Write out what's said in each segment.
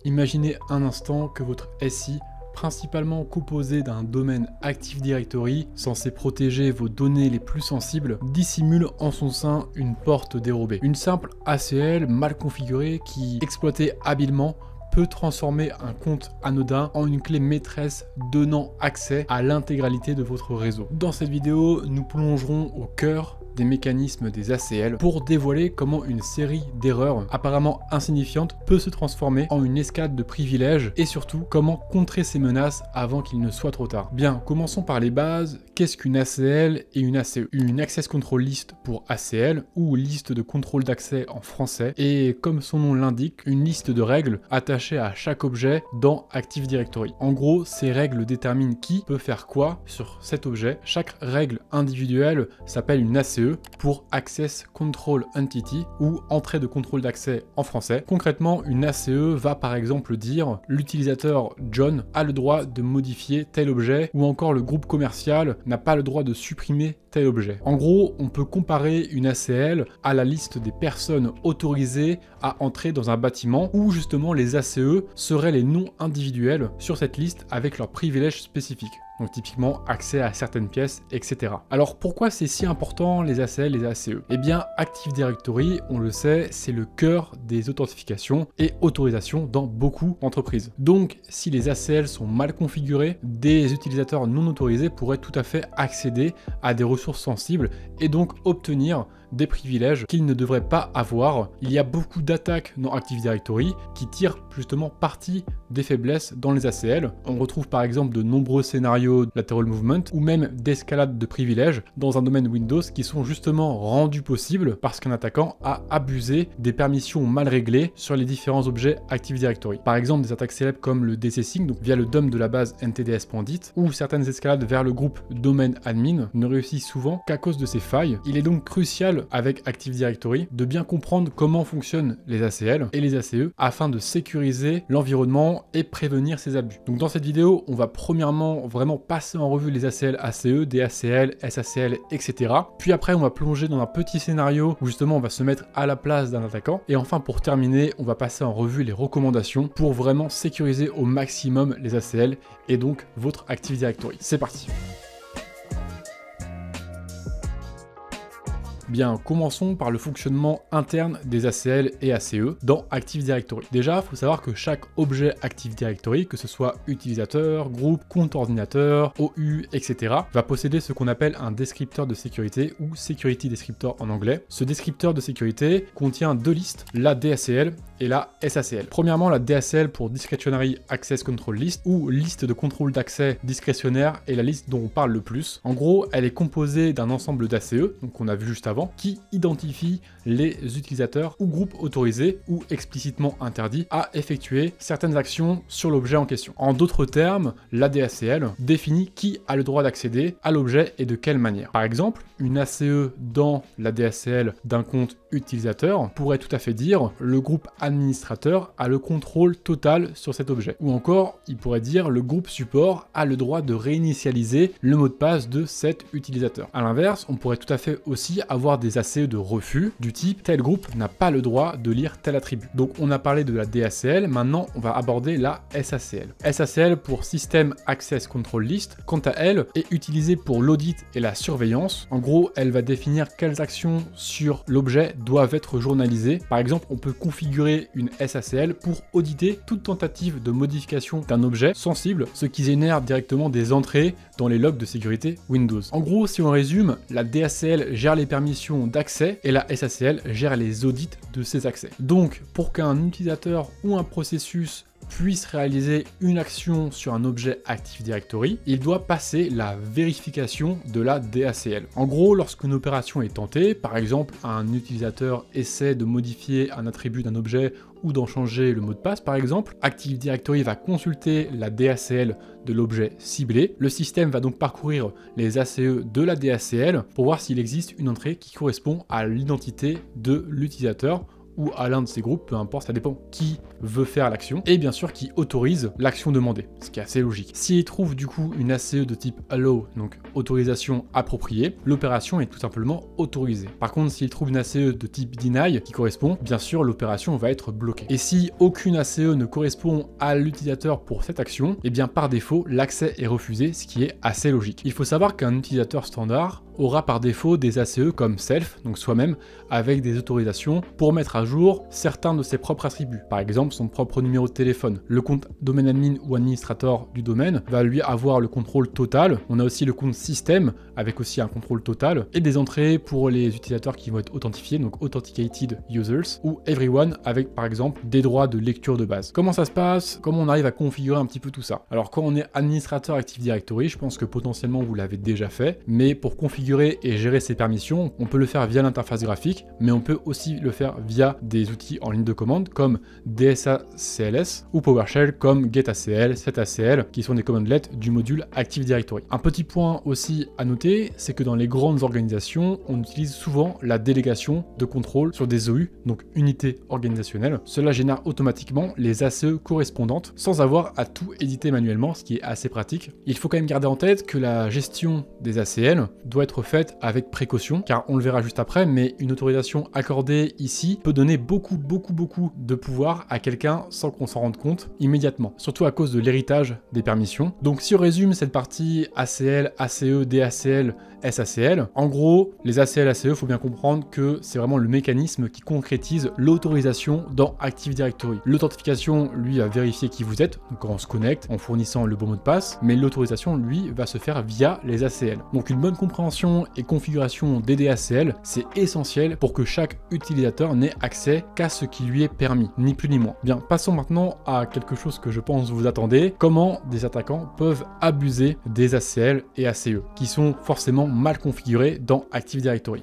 Imaginez un instant que votre SI, principalement composé d'un domaine Active Directory censé protéger vos données les plus sensibles, dissimule en son sein une porte dérobée. Une simple ACL mal configurée qui, exploitée habilement, peut transformer un compte anodin en une clé maîtresse donnant accès à l'intégralité de votre réseau. Dans cette vidéo, nous plongerons au cœur des mécanismes des ACL pour dévoiler comment une série d'erreurs apparemment insignifiantes peut se transformer en une escalade de privilèges et surtout comment contrer ces menaces avant qu'il ne soit trop tard. Bien, commençons par les bases. Qu'est-ce qu'une ACL et une ACE? Une Access Control List pour ACL ou liste de contrôle d'accès en français et comme son nom l'indique, une liste de règles attachées à chaque objet dans Active Directory. En gros, ces règles déterminent qui peut faire quoi sur cet objet. Chaque règle individuelle s'appelle une ACE pour Access Control Entity ou entrée de contrôle d'accès en français. Concrètement, une ACE va par exemple dire l'utilisateur John a le droit de modifier tel objet ou encore le groupe commercial n'a pas le droit de supprimer tel objet. En gros, on peut comparer une ACL à la liste des personnes autorisées à entrer dans un bâtiment où justement les ACE seraient les noms individuels sur cette liste avec leurs privilèges spécifiques. Donc typiquement accès à certaines pièces, etc. Alors pourquoi c'est si important les ACL et les ACE? Eh bien Active Directory, on le sait, c'est le cœur des authentifications et autorisations dans beaucoup d'entreprises. Donc si les ACL sont mal configurés, des utilisateurs non autorisés pourraient tout à fait accéder à des ressources sensibles et donc obtenir des privilèges qu'ils ne devraient pas avoir. Il y a beaucoup d'attaques dans Active Directory qui tirent justement parti des faiblesses dans les ACL. On retrouve par exemple de nombreux scénarios de lateral movement ou même d'escalade de privilèges dans un domaine Windows qui sont justement rendus possibles parce qu'un attaquant a abusé des permissions mal réglées sur les différents objets Active Directory. Par exemple des attaques célèbres comme le DCSync, donc via le DOM de la base NTDS.dit, ou certaines escalades vers le groupe domaine admin ne réussissent souvent qu'à cause de ces failles. Il est donc crucial avec Active Directory de bien comprendre comment fonctionnent les ACL et les ACE afin de sécuriser l'environnement et prévenir ces abus. Donc dans cette vidéo, on va premièrement vraiment passer en revue les ACL, ACE, DACL, SACL, etc. Puis après, on va plonger dans un petit scénario où justement on va se mettre à la place d'un attaquant. Et enfin, pour terminer, on va passer en revue les recommandations pour vraiment sécuriser au maximum les ACL et donc votre Active Directory. C'est parti! Bien, commençons par le fonctionnement interne des ACL et ACE dans Active Directory. Déjà, il faut savoir que chaque objet Active Directory, que ce soit utilisateur, groupe, compte ordinateur, OU, etc., va posséder ce qu'on appelle un descripteur de sécurité ou Security Descriptor en anglais. Ce descripteur de sécurité contient deux listes, la DACL et la SACL. Premièrement, la DACL pour Discretionary Access Control List ou liste de contrôle d'accès discrétionnaire est la liste dont on parle le plus. En gros, elle est composée d'un ensemble d'ACE, donc on a vu juste avant, qui identifie les utilisateurs ou groupes autorisés ou explicitement interdits à effectuer certaines actions sur l'objet en question. En d'autres termes, la DACL définit qui a le droit d'accéder à l'objet et de quelle manière. Par exemple, une ACE dans la DACL d'un compte utilisateur pourrait tout à fait dire le groupe administrateur a le contrôle total sur cet objet. Ou encore, il pourrait dire le groupe support a le droit de réinitialiser le mot de passe de cet utilisateur. A l'inverse, on pourrait tout à fait aussi avoir des ACE de refus du type tel groupe n'a pas le droit de lire tel attribut. Donc on a parlé de la DACL, maintenant on va aborder la SACL. SACL pour System Access Control List, quant à elle, est utilisée pour l'audit et la surveillance. En gros, elle va définir quelles actions sur l'objet doivent être journalisées. Par exemple, on peut configurer une SACL pour auditer toute tentative de modification d'un objet sensible, ce qui génère directement des entrées dans les logs de sécurité Windows. En gros, si on résume, la DACL gère les permissions d'accès et la SACL gère les audits de ces accès. Donc, pour qu'un utilisateur ou un processus puisse réaliser une action sur un objet Active Directory, il doit passer la vérification de la DACL. En gros, lorsqu'une opération est tentée, par exemple un utilisateur essaie de modifier un attribut d'un objet ou d'en changer le mot de passe par exemple, Active Directory va consulter la DACL de l'objet ciblé. Le système va donc parcourir les ACE de la DACL pour voir s'il existe une entrée qui correspond à l'identité de l'utilisateur ou à l'un de ces groupes, peu importe, ça dépend qui veut faire l'action, et bien sûr qui autorise l'action demandée, ce qui est assez logique. S'il trouve du coup une ACE de type allow, donc autorisation appropriée, l'opération est tout simplement autorisée. Par contre, s'il trouve une ACE de type deny qui correspond, bien sûr l'opération va être bloquée. Et si aucune ACE ne correspond à l'utilisateur pour cette action, et bien par défaut l'accès est refusé, ce qui est assez logique. Il faut savoir qu'un utilisateur standard aura par défaut des ACE comme self, donc soi-même, avec des autorisations pour mettre à jour certains de ses propres attributs. Par exemple, son propre numéro de téléphone. Le compte domaine admin ou administrateur du domaine va lui avoir le contrôle total. On a aussi le compte système avec aussi un contrôle total et des entrées pour les utilisateurs qui vont être authentifiés, donc authenticated users, ou everyone avec par exemple des droits de lecture de base. Comment ça se passe? Comment on arrive à configurer un petit peu tout ça? Alors quand on est administrateur Active Directory, je pense que potentiellement vous l'avez déjà fait, mais pour configurer et gérer ses permissions, on peut le faire via l'interface graphique, mais on peut aussi le faire via des outils en ligne de commande comme DSA-CLS ou PowerShell comme GetACL, SetACL, qui sont des commandlets du module Active Directory. Un petit point aussi à noter, c'est que dans les grandes organisations, on utilise souvent la délégation de contrôle sur des OU, donc unités organisationnelles. Cela génère automatiquement les ACE correspondantes sans avoir à tout éditer manuellement, ce qui est assez pratique. Il faut quand même garder en tête que la gestion des ACL doit être faite avec précaution, car on le verra juste après, mais une autorisation accordée ici peut donner beaucoup de pouvoir à quelqu'un sans qu'on s'en rende compte immédiatement, surtout à cause de l'héritage des permissions. Donc si on résume cette partie ACL, ACE, DACL, SACL, en gros, les ACL, ACE, il faut bien comprendre que c'est vraiment le mécanisme qui concrétise l'autorisation dans Active Directory. L'authentification, lui, va vérifier qui vous êtes, donc quand on se connecte en fournissant le bon mot de passe, mais l'autorisation, lui, va se faire via les ACL. Donc une bonne compréhension et configuration des DACL, c'est essentiel pour que chaque utilisateur n'ait accès qu'à ce qui lui est permis, ni plus ni moins. Bien, passons maintenant à quelque chose que je pense vous attendez, comment des attaquants peuvent abuser des ACL et ACE, qui sont forcément mal configurés dans Active Directory.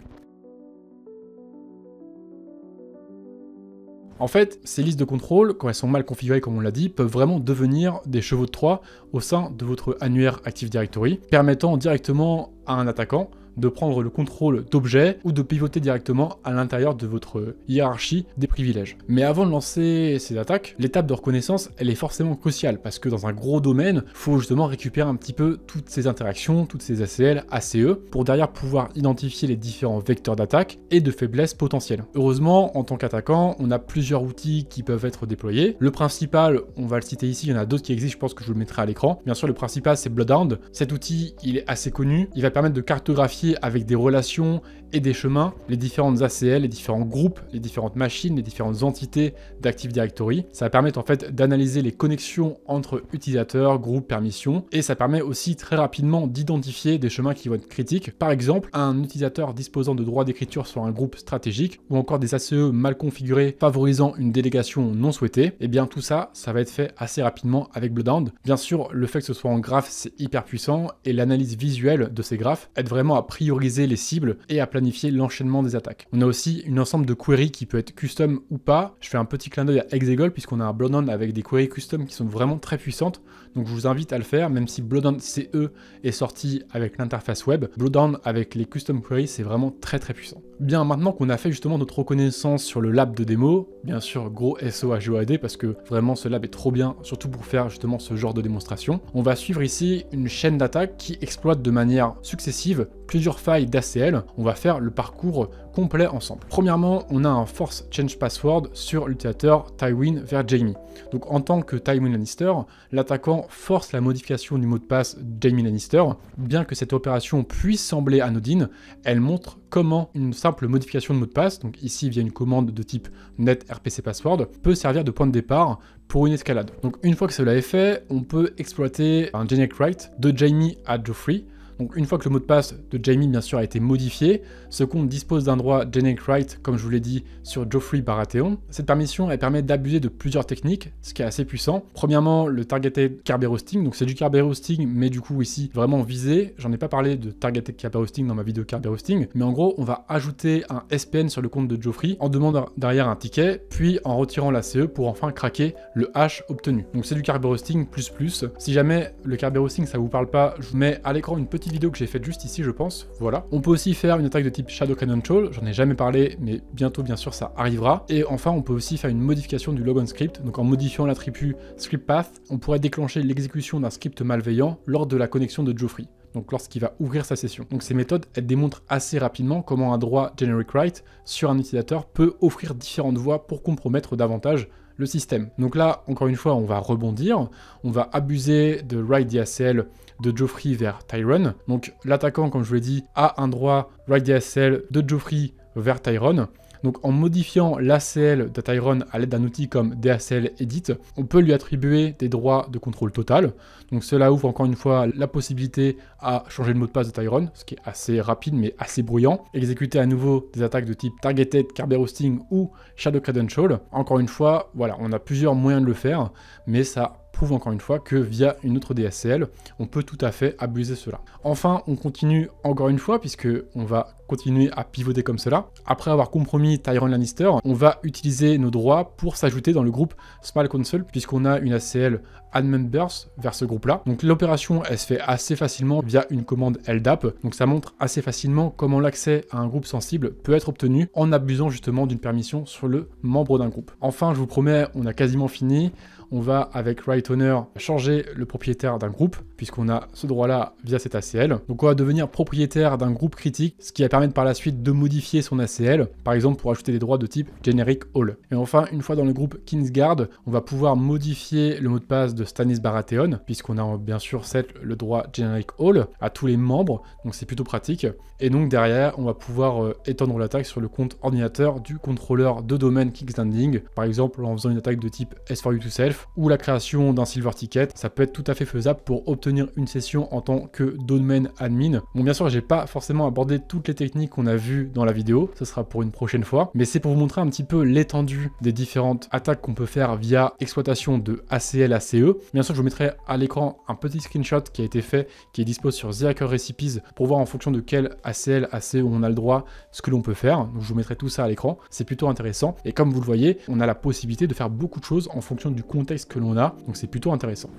En fait, ces listes de contrôle, quand elles sont mal configurées comme on l'a dit, peuvent vraiment devenir des chevaux de Troie au sein de votre annuaire Active Directory, permettant directement à un attaquant de prendre le contrôle d'objets ou de pivoter directement à l'intérieur de votre hiérarchie des privilèges. Mais avant de lancer ces attaques, l'étape de reconnaissance, elle est forcément cruciale parce que dans un gros domaine, il faut justement récupérer un petit peu toutes ces interactions, toutes ces ACL, ACE, pour derrière pouvoir identifier les différents vecteurs d'attaque et de faiblesses potentielles. Heureusement, en tant qu'attaquant, on a plusieurs outils qui peuvent être déployés. Le principal, on va le citer ici, il y en a d'autres qui existent, je pense que je vous le mettrai à l'écran. Bien sûr, le principal, c'est Bloodhound. Cet outil, il est assez connu. Il va permettre de cartographier avec des relations et des chemins les différentes ACL, les différents groupes, les différentes machines, les différentes entités d'Active Directory. Ça va permettre en fait d'analyser les connexions entre utilisateurs, groupes, permissions, et ça permet aussi très rapidement d'identifier des chemins qui vont être critiques. Par exemple, un utilisateur disposant de droits d'écriture sur un groupe stratégique, ou encore des ACE mal configurés favorisant une délégation non souhaitée, et bien tout ça, ça va être fait assez rapidement avec Bloodhound. Bien sûr, le fait que ce soit en graphe, c'est hyper puissant, et l'analyse visuelle de ces graphes aide vraiment à prioriser les cibles et à planifier l'enchaînement des attaques. On a aussi une ensemble de queries qui peut être custom ou pas. Je fais un petit clin d'œil à Exegol puisqu'on a un Bloodhound avec des queries custom qui sont vraiment très puissantes. Donc je vous invite à le faire, même si Bloodhound CE est sorti avec l'interface web. Bloodhound avec les custom queries, c'est vraiment très puissant. Bien, maintenant qu'on a fait justement notre reconnaissance sur le lab de démo, bien sûr gros SO à GeoAD parce que vraiment ce lab est trop bien, surtout pour faire justement ce genre de démonstration. On va suivre ici une chaîne d'attaque qui exploite de manière successive plusieurs failles d'ACL. On va faire le parcours complet ensemble. Premièrement, on a un force change password sur l'utilisateur Tywin vers Jamie. Donc en tant que Tywin Lannister, l'attaquant force la modification du mot de passe Jamie Lannister. Bien que cette opération puisse sembler anodine, elle montre comment une simple modification de mot de passe, donc ici via une commande de type net rpc password, peut servir de point de départ pour une escalade. Donc une fois que cela est fait, on peut exploiter un generic write de Jamie à Joffrey. Donc une fois que le mot de passe de Jamie bien sûr a été modifié, ce compte dispose d'un droit generic write, comme je vous l'ai dit, sur Joffrey Baratheon. Cette permission, elle permet d'abuser de plusieurs techniques, ce qui est assez puissant. Premièrement, le targeted Kerberos Sting, donc c'est du Kerberos Sting, mais du coup ici vraiment visé. J'en ai pas parlé de targeted Kerberos Sting dans ma vidéo Kerberos Sting, mais en gros, on va ajouter un SPN sur le compte de Joffrey en demandant derrière un ticket, puis en retirant la CE pour enfin craquer le hash obtenu. Donc c'est du Kerberos Sting plus. Si jamais le Kerberos Sting ça vous parle pas, je vous mets à l'écran une petite petite vidéo que j'ai faite juste ici, je pense. Voilà. On peut aussi faire une attaque de type Shadow Credential. J'en ai jamais parlé, mais bientôt, bien sûr, ça arrivera. Et enfin, on peut aussi faire une modification du logon script. Donc en modifiant l'attribut script path, on pourrait déclencher l'exécution d'un script malveillant lors de la connexion de Geoffrey. Donc lorsqu'il va ouvrir sa session. Donc ces méthodes, elles démontrent assez rapidement comment un droit generic write sur un utilisateur peut offrir différentes voies pour compromettre davantage le système. Donc là, encore une fois, on va rebondir, on va abuser de write DSL de Geoffrey vers Tyron. Donc l'attaquant, comme je vous l'ai dit, a un droit write DSL de Geoffrey vers Tyron. Donc en modifiant l'ACL de Tyron à l'aide d'un outil comme DACL Edit, on peut lui attribuer des droits de contrôle total. Donc cela ouvre encore une fois la possibilité à changer le mot de passe de Tyron, ce qui est assez rapide mais assez bruyant. Exécuter à nouveau des attaques de type Targeted, Kerberoasting ou Shadow Credential. Encore une fois, voilà, on a plusieurs moyens de le faire, mais ça prouve encore une fois que via une autre DSL, on peut tout à fait abuser cela. Enfin, on continue encore une fois, puisque on va continuer à pivoter comme cela. Après avoir compromis Tyron Lannister, on va utiliser nos droits pour s'ajouter dans le groupe Small Council, puisqu'on a une ACL Add Members vers ce groupe-là. Donc l'opération, elle se fait assez facilement via une commande LDAP. Donc ça montre assez facilement comment l'accès à un groupe sensible peut être obtenu en abusant justement d'une permission sur le membre d'un groupe. Enfin, je vous promets, on a quasiment fini. On va, avec Right Owner, changer le propriétaire d'un groupe, puisqu'on a ce droit-là via cet ACL. Donc on va devenir propriétaire d'un groupe critique, ce qui va permettre par la suite de modifier son ACL, par exemple pour ajouter des droits de type Generic All. Et enfin, une fois dans le groupe Kingsguard, on va pouvoir modifier le mot de passe de Stannis Baratheon, puisqu'on a bien sûr set le droit Generic All à tous les membres, donc c'est plutôt pratique. Et donc derrière, on va pouvoir étendre l'attaque sur le compte ordinateur du contrôleur de domaine Kickstanding, par exemple en faisant une attaque de type S4U2Self, ou la création d'un silver ticket. Ça peut être tout à fait faisable pour obtenir une session en tant que domaine admin. Bon, bien sûr, j'ai pas forcément abordé toutes les techniques qu'on a vues dans la vidéo, ça sera pour une prochaine fois, mais c'est pour vous montrer un petit peu l'étendue des différentes attaques qu'on peut faire via exploitation de ACL ACE. Bien sûr, je vous mettrai à l'écran un petit screenshot qui a été fait, qui est dispo sur The Hacker Recipes, pour voir en fonction de quel ACL ACE on a le droit, ce que l'on peut faire. Donc je vous mettrai tout ça à l'écran, c'est plutôt intéressant. Et comme vous le voyez, on a la possibilité de faire beaucoup de choses en fonction du contexte que l'on a, donc c'est plutôt intéressant.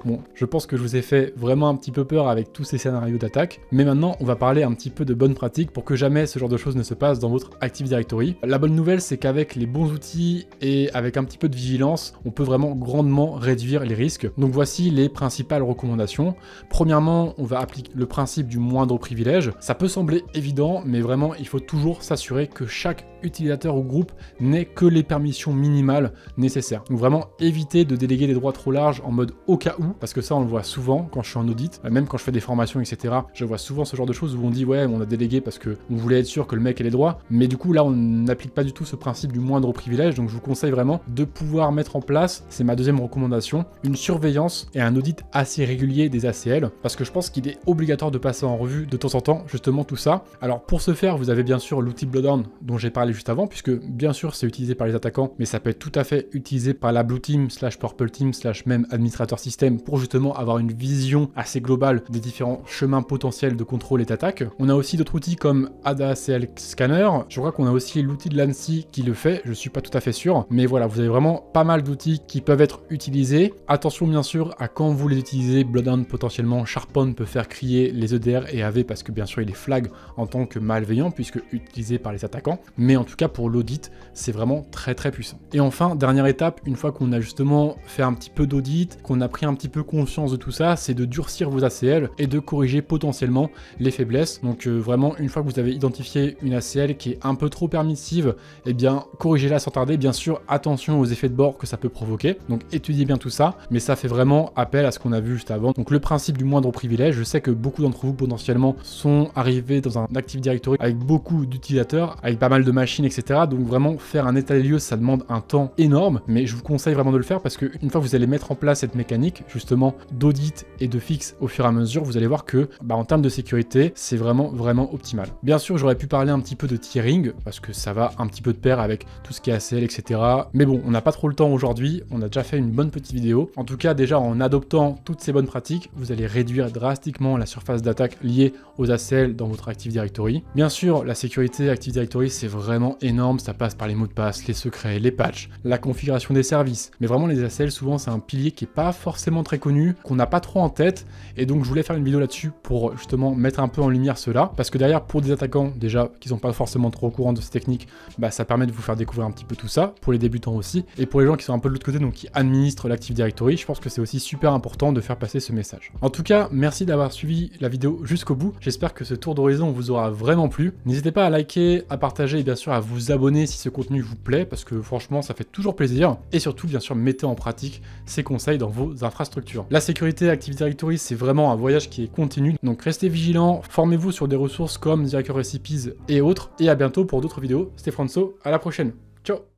Bon, je pense que je vous ai fait vraiment un petit peu peur avec tous ces scénarios d'attaque, mais maintenant on va parler un petit peu de bonnes pratiques pour que jamais ce genre de choses ne se passe dans votre Active Directory. La bonne nouvelle, c'est qu'avec les bons outils et avec un petit peu de vigilance, on peut vraiment grandement réduire les risques. Donc voici les principales recommandations. Premièrement, on va appliquer le principe du moindre privilège. Ça peut sembler évident, mais vraiment il faut toujours s'assurer que chaque utilisateur ou groupe n'ait que les permissions minimales nécessaires. Donc vraiment éviter de déléguer des droits trop larges en mode au cas où, parce que ça on le voit souvent quand je suis en audit, même quand je fais des formations etc, je vois souvent ce genre de choses où on dit ouais on a délégué parce que on voulait être sûr que le mec ait les droits, mais du coup là on n'applique pas du tout ce principe du moindre privilège. Donc je vous conseille vraiment de pouvoir mettre en place, c'est ma deuxième recommandation, une surveillance et un audit assez régulier des ACL, parce que je pense qu'il est obligatoire de passer en revue de temps en temps justement tout ça. Alors pour ce faire, vous avez bien sûr l'outil Bloodhound dont j'ai parlé juste avant, puisque bien sûr c'est utilisé par les attaquants, mais ça peut être tout à fait utilisé par la Blue Team / Purple Team / même administrateur système pour justement avoir une vision assez globale des différents chemins potentiels de contrôle et d'attaque. On a aussi d'autres outils comme ADACL Scanner, je crois qu'on a aussi l'outil de l'ANSI qui le fait, je suis pas tout à fait sûr, mais voilà, vous avez vraiment pas mal d'outils qui peuvent être utilisés. Attention bien sûr à quand vous les utilisez, Bloodhound potentiellement, Sharpon peut faire crier les EDR et AV parce que bien sûr il est flag en tant que malveillant puisque utilisé par les attaquants, mais en tout cas pour l'audit c'est vraiment très puissant. Et enfin, dernière étape, une fois qu'on a justement fait un petit peu d'audit, qu'on a pris un petit peu conscience de tout ça, c'est de durcir vos ACL et de corriger potentiellement les faiblesses. Donc vraiment, une fois que vous avez identifié une ACL qui est un peu trop permissive, eh bien corrigez-la sans tarder. Bien sûr, attention aux effets de bord que ça peut provoquer, donc étudiez bien tout ça, mais ça fait vraiment appel à ce qu'on a vu juste avant. Donc le principe du moindre privilège, je sais que beaucoup d'entre vous potentiellement sont arrivés dans un Active Directory avec beaucoup d'utilisateurs, avec pas mal de machines, etc. Donc vraiment faire un état des lieux, ça demande un temps énorme, mais je vous conseille vraiment de le faire parce que une fois que vous allez mettre en place cette mécanique justement d'audit et de fixe au fur et à mesure, vous allez voir que en termes de sécurité, c'est vraiment optimal. Bien sûr, j'aurais pu parler un petit peu de tiering parce que ça va un petit peu de pair avec tout ce qui est ACL, etc. Mais bon, on n'a pas trop le temps aujourd'hui, on a déjà fait une bonne petite vidéo. En tout cas, déjà en adoptant toutes ces bonnes pratiques, vous allez réduire drastiquement la surface d'attaque liée aux ACL dans votre Active Directory. Bien sûr, la sécurité Active Directory, c'est vraiment vraiment énorme, ça passe par les mots de passe, les secrets, les patchs, la configuration des services. Mais vraiment les ACL, souvent c'est un pilier qui est pas forcément très connu, qu'on n'a pas trop en tête, et donc je voulais faire une vidéo là-dessus pour justement mettre un peu en lumière cela, parce que derrière pour des attaquants déjà qui sont pas forcément trop au courant de ces techniques, bah ça permet de vous faire découvrir un petit peu tout ça, pour les débutants aussi, et pour les gens qui sont un peu de l'autre côté, donc qui administrent l'Active Directory, je pense que c'est aussi super important de faire passer ce message. En tout cas, merci d'avoir suivi la vidéo jusqu'au bout, j'espère que ce tour d'horizon vous aura vraiment plu. N'hésitez pas à liker, à partager et bien sûr à vous abonner si ce contenu vous plaît, parce que franchement ça fait toujours plaisir, et surtout bien sûr mettez en pratique ces conseils dans vos infrastructures. La sécurité Active Directory, c'est vraiment un voyage qui est continu, donc restez vigilants, formez-vous sur des ressources comme The Hacker Recipes et autres, et à bientôt pour d'autres vidéos. C'était Franso, à la prochaine, ciao.